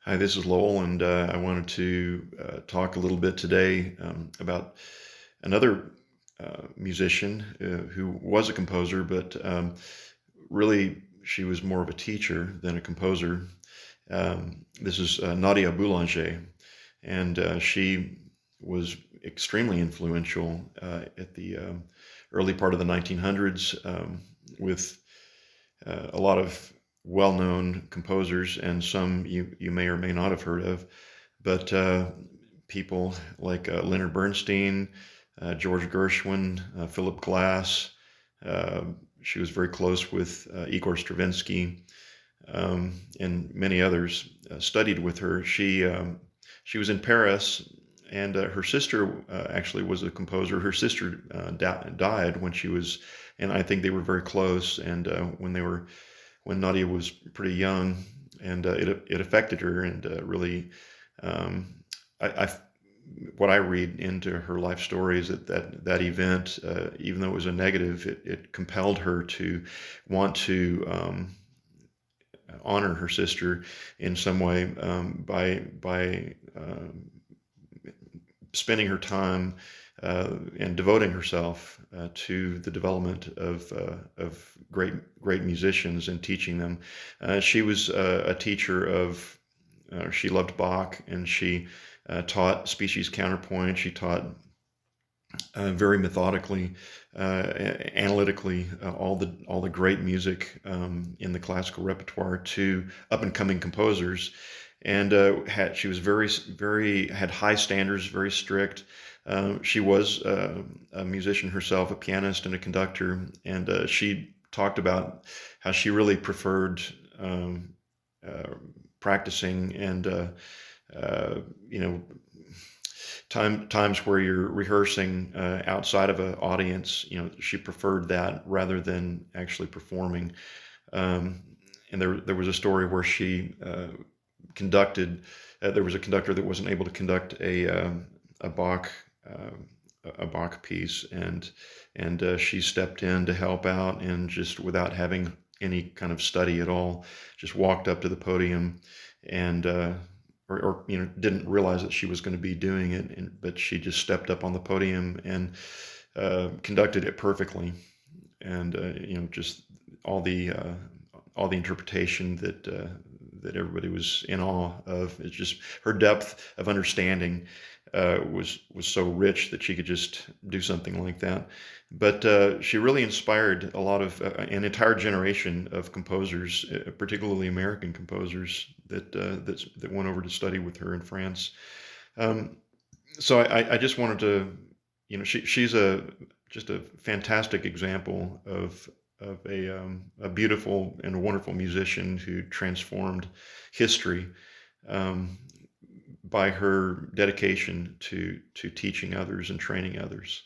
Hi, this is Lowell, and I wanted to talk a little bit today about another musician who was a composer, but really she was more of a teacher than a composer. This is Nadia Boulanger, and she was extremely influential at the early part of the 1900s with a lot of well-known composers, and some you may or may not have heard of, but people like Leonard Bernstein, George Gershwin, Philip Glass. Uh, she was very close with Igor Stravinsky, and many others. Studied with her. She was in Paris, and her sister actually was a composer. Her sister died when she was, and I think they were very close. And when Nadia was pretty young, and it affected her, and really, I what I read into her life story is that event, even though it was a negative, it compelled her to want to honor her sister in some way, by spending her time and devoting herself to the development of great musicians and teaching them. She was a teacher of. She loved Bach, and she taught species counterpoint. She taught very methodically, analytically, all the great music in the classical repertoire to up and coming composers, and she was very had high standards, very strict. She was a musician herself, a pianist and a conductor, and she talked about how she really preferred uh, practicing and you know, times where you're rehearsing outside of an audience. She preferred that rather than actually performing. Um, and there was a story where she conducted. There was a conductor that wasn't able to conduct a Bach. Uh, a Bach piece, and she stepped in to help out, and just without having any kind of study at all, just walked up to the podium, and or didn't realize that she was going to be doing it, but she just stepped up on the podium and conducted it perfectly, and just all the uh, all the interpretation that everybody was in awe of. It's just her depth of understanding was so rich that she could just do something like that. But she really inspired a lot of an entire generation of composers, particularly American composers that went over to study with her in France. Um, so I just wanted to, she's just a fantastic example of a beautiful and a wonderful musician who transformed history um, by her dedication to teaching others and training others.